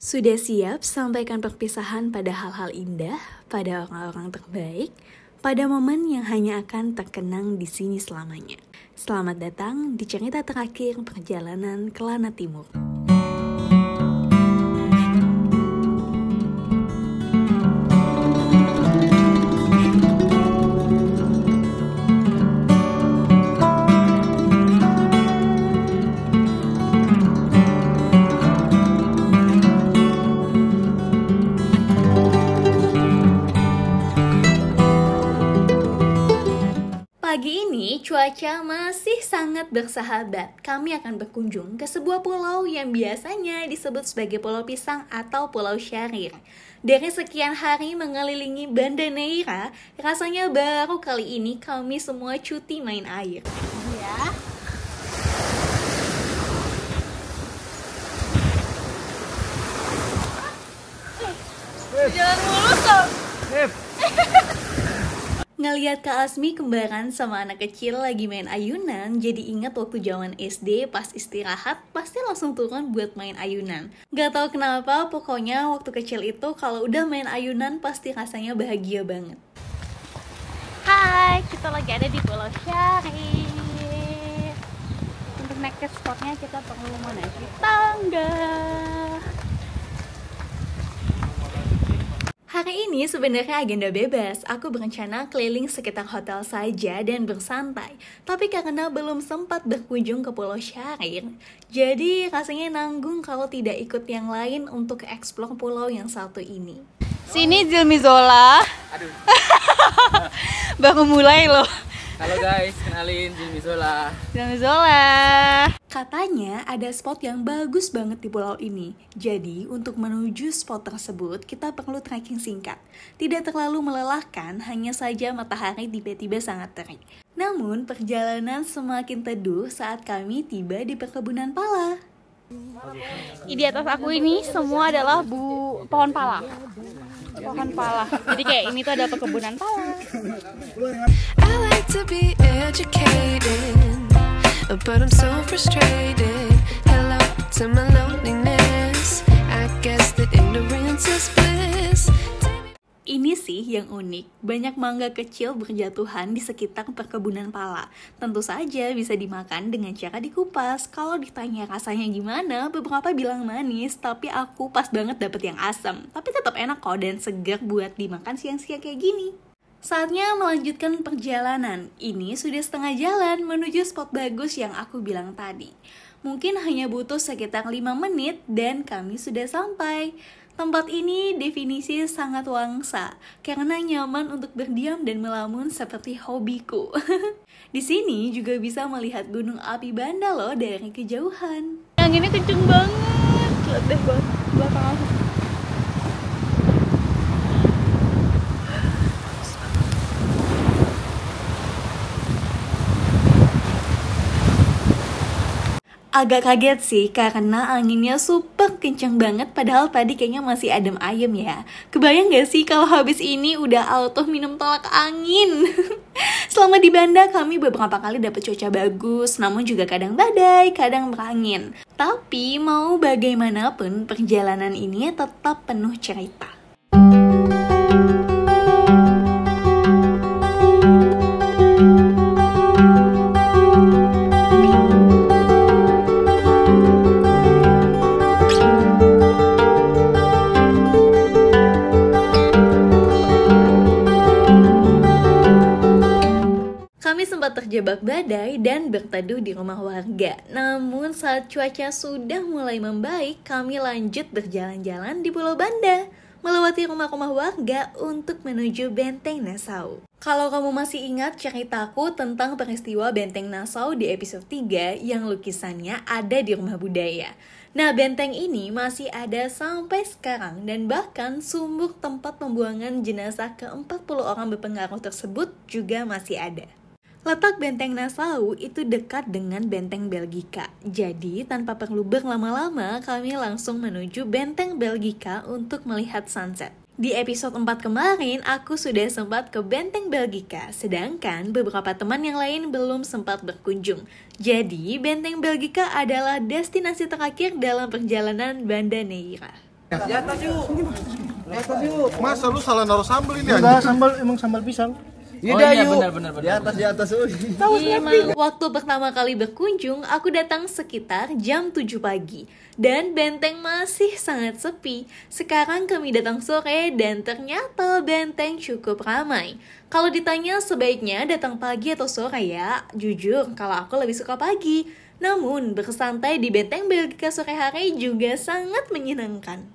Sudah siap sampaikan perpisahan pada hal-hal indah, pada orang-orang terbaik, pada momen yang hanya akan terkenang di sini selamanya. Selamat datang di cerita terakhir perjalanan ke Lana Timur. Pagi ini cuaca masih sangat bersahabat. Kami akan berkunjung ke sebuah pulau yang biasanya disebut sebagai Pulau Pisang atau Pulau Syahrir. Dari sekian hari mengelilingi Banda Neira, rasanya baru kali ini kami semua cuti main air. Ya. Jalan mulus dong. Ngeliat Kak Asmi kembaran sama anak kecil lagi main ayunan, jadi ingat waktu zaman SD pas istirahat pasti langsung turun buat main ayunan. Gak tau kenapa, pokoknya waktu kecil itu kalau udah main ayunan pasti rasanya bahagia banget. Hai, kita lagi ada di Pulau Syahrir. Untuk naik ke spotnya kita perlu menaiki tangga. Hari ini sebenarnya agenda bebas, aku berencana keliling sekitar hotel saja dan bersantai. Tapi karena belum sempat berkunjung ke Pulau Syahrir, jadi rasanya nanggung kalau tidak ikut yang lain untuk eksplor pulau yang satu ini. Sini Zilmi Zola. Aduh. Baru mulai loh. Halo guys, kenalin Zilmi Zola. Zilmi Zola. Katanya ada spot yang bagus banget di pulau ini. Jadi untuk menuju spot tersebut kita perlu trekking singkat. Tidak terlalu melelahkan, hanya saja matahari tiba-tiba sangat terik. Namun perjalanan semakin teduh saat kami tiba di perkebunan pala. Di atas aku ini semua adalah pohon pala. Pohon pala. Jadi kayak ini tuh ada perkebunan pala. I like to be educated, but I'm so frustrated. Hello to my loneliness. I guess that ignorance is bliss. Ini sih yang unik, banyak mangga kecil berjatuhan di sekitar perkebunan pala. Tentu saja bisa dimakan dengan cara dikupas. Kalau ditanya rasanya gimana, beberapa bilang manis, tapi aku pas banget dapet yang asam. Tapi tetap enak kok dan segar buat dimakan siang-siang kayak gini. Saatnya melanjutkan perjalanan. Ini sudah setengah jalan menuju spot bagus yang aku bilang tadi. Mungkin hanya butuh sekitar 5 menit dan kami sudah sampai. Tempat ini definisi sangat wangsa karena nyaman untuk berdiam dan melamun seperti hobiku. Di sini juga bisa melihat gunung api Banda loh dari kejauhan. Yang ini kenceng banget. Lihat deh belakang aku. Agak kaget sih karena anginnya super kencang banget padahal tadi kayaknya masih adem ayem ya. Kebayang gak sih kalau habis ini udah auto minum tolak angin? Selama di Banda kami beberapa kali dapet cuaca bagus, namun juga kadang badai, kadang berangin. Tapi mau bagaimanapun perjalanan ini tetap penuh cerita. Kami sempat terjebak badai dan berteduh di rumah warga. Namun saat cuaca sudah mulai membaik, kami lanjut berjalan-jalan di Pulau Banda, melewati rumah-rumah warga untuk menuju Benteng Nassau. Kalau kamu masih ingat ceritaku tentang peristiwa Benteng Nassau di episode 3 yang lukisannya ada di Rumah Budaya. Nah, benteng ini masih ada sampai sekarang dan bahkan sumur tempat pembuangan jenazah ke-40 orang berpengaruh tersebut juga masih ada. Letak Benteng Nassau itu dekat dengan Benteng Belgika. Jadi, tanpa perlu berlama-lama, kami langsung menuju Benteng Belgika untuk melihat sunset. Di episode 4 kemarin, aku sudah sempat ke Benteng Belgika, sedangkan beberapa teman yang lain belum sempat berkunjung. Jadi, Benteng Belgika adalah destinasi terakhir dalam perjalanan Banda Neira. Masa lu salah naruh sambal ini Enggak, emang sambal pisang. Iya benar. Di atas. Waktu pertama kali berkunjung, aku datang sekitar jam 7 pagi. Dan benteng masih sangat sepi. Sekarang kami datang sore dan ternyata benteng cukup ramai. Kalau ditanya sebaiknya datang pagi atau sore ya, jujur kalau aku lebih suka pagi. Namun bersantai di benteng Belgika sore hari juga sangat menyenangkan.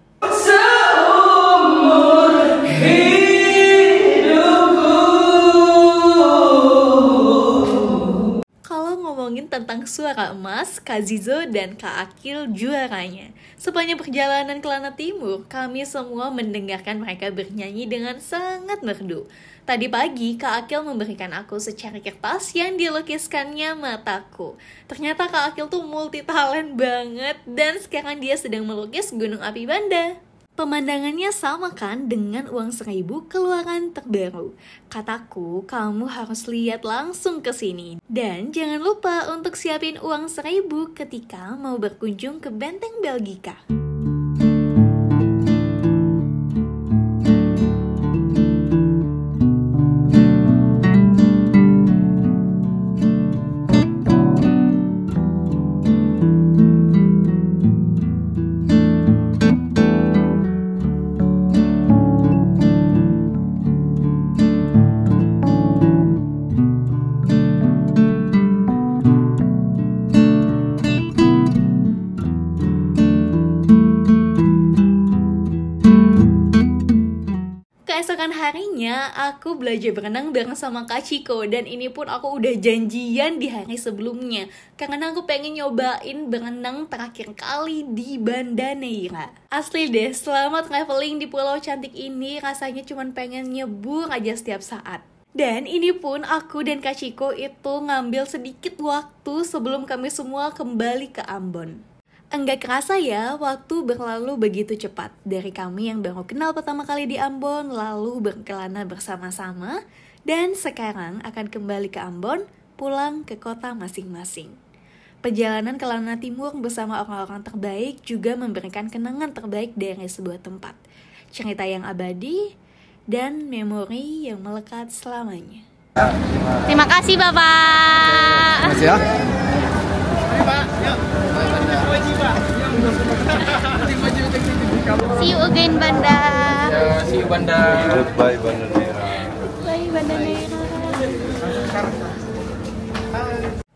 Kalau ngomongin tentang suara emas, Kak Zizo dan Kak Akil juaranya. Sepanjang perjalanan ke Lana Timur, kami semua mendengarkan mereka bernyanyi dengan sangat merdu. Tadi pagi, Kak Akil memberikan aku secari kertas yang dilukiskannya mataku. Ternyata Kak Akil tuh multi talent banget, dan sekarang dia sedang melukis Gunung Api Banda. Pemandangannya sama kan dengan uang 1.000 keluaran terbaru. Kataku, kamu harus lihat langsung ke sini. Dan jangan lupa untuk siapin uang 1.000 ketika mau berkunjung ke Benteng Belgika. Keesokan harinya, aku belajar berenang bareng sama Kak Ciko. Dan ini pun aku udah janjian di hari sebelumnya, karena aku pengen nyobain berenang terakhir kali di Banda Neira. Asli deh, selamat traveling di pulau cantik ini. Rasanya cuman pengen nyebur aja setiap saat. Dan ini pun aku dan Kak Ciko itu ngambil sedikit waktu sebelum kami semua kembali ke Ambon. Enggak kerasa ya, waktu berlalu begitu cepat. Dari kami yang baru kenal pertama kali di Ambon, lalu berkelana bersama-sama, dan sekarang akan kembali ke Ambon, pulang ke kota masing-masing. Perjalanan ke Lana Timur bersama orang-orang terbaik juga memberikan kenangan terbaik dari sebuah tempat. Cerita yang abadi, dan memori yang melekat selamanya. Terima kasih Bapak. Makasih ya. See you again Banda. Ya, see you Banda. Goodbye Banda Neira. Bye Banda Neira.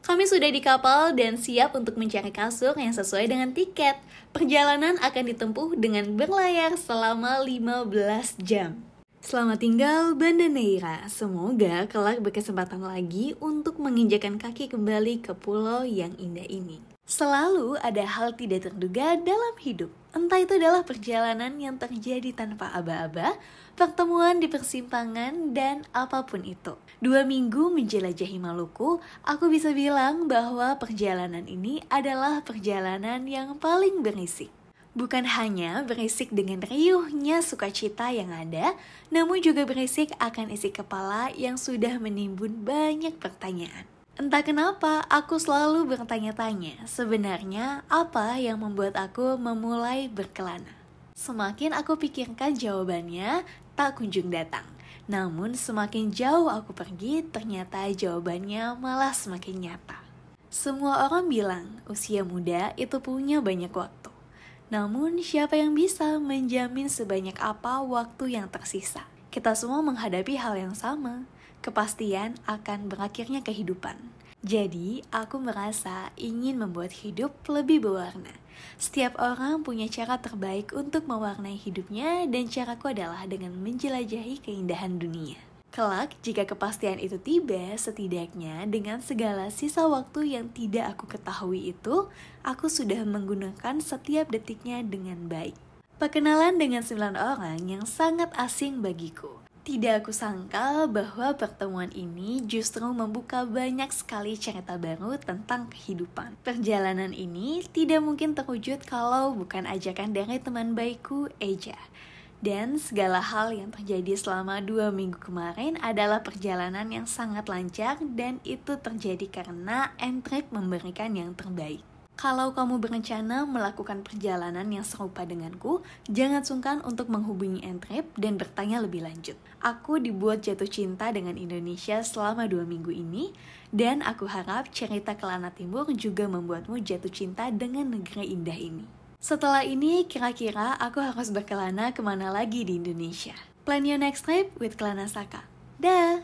Kami sudah di kapal dan siap untuk mencari kasur yang sesuai dengan tiket. Perjalanan akan ditempuh dengan berlayar selama 15 jam. Selamat tinggal Banda Neira. Semoga kelak berkesempatan lagi untuk menginjakan kaki kembali ke pulau yang indah ini. Selalu ada hal tidak terduga dalam hidup. Entah itu adalah perjalanan yang terjadi tanpa aba-aba, pertemuan di persimpangan, dan apapun itu. 2 minggu menjelajahi Maluku, aku bisa bilang bahwa perjalanan ini adalah perjalanan yang paling berisik. Bukan hanya berisik dengan riuhnya sukacita yang ada, namun juga berisik akan isi kepala yang sudah menimbun banyak pertanyaan. Entah kenapa, aku selalu bertanya-tanya, sebenarnya apa yang membuat aku memulai berkelana? Semakin aku pikirkan jawabannya, tak kunjung datang. Namun semakin jauh aku pergi, ternyata jawabannya malah semakin nyata. Semua orang bilang, usia muda itu punya banyak waktu. Namun siapa yang bisa menjamin sebanyak apa waktu yang tersisa? Kita semua menghadapi hal yang sama. Kepastian akan berakhirnya kehidupan. Jadi, aku merasa ingin membuat hidup lebih berwarna. Setiap orang punya cara terbaik untuk mewarnai hidupnya, dan caraku adalah dengan menjelajahi keindahan dunia. Kelak, jika kepastian itu tiba, setidaknya dengan segala sisa waktu yang tidak aku ketahui itu, aku sudah menggunakan setiap detiknya dengan baik. Perkenalan dengan 9 orang yang sangat asing bagiku. Tidak aku sangka bahwa pertemuan ini justru membuka banyak sekali cerita baru tentang kehidupan. Perjalanan ini tidak mungkin terwujud kalau bukan ajakan dari teman baikku, Eja. Dan segala hal yang terjadi selama 2 minggu kemarin adalah perjalanan yang sangat lancar, dan itu terjadi karena N-Trip memberikan yang terbaik. Kalau kamu berencana melakukan perjalanan yang serupa denganku, jangan sungkan untuk menghubungi Entrep dan bertanya lebih lanjut. Aku dibuat jatuh cinta dengan Indonesia selama 2 minggu ini, dan aku harap cerita Kelana Timur juga membuatmu jatuh cinta dengan negeri indah ini. Setelah ini, kira-kira aku harus berkelana kemana lagi di Indonesia? Plan your next trip with Kelana Saka. Dah!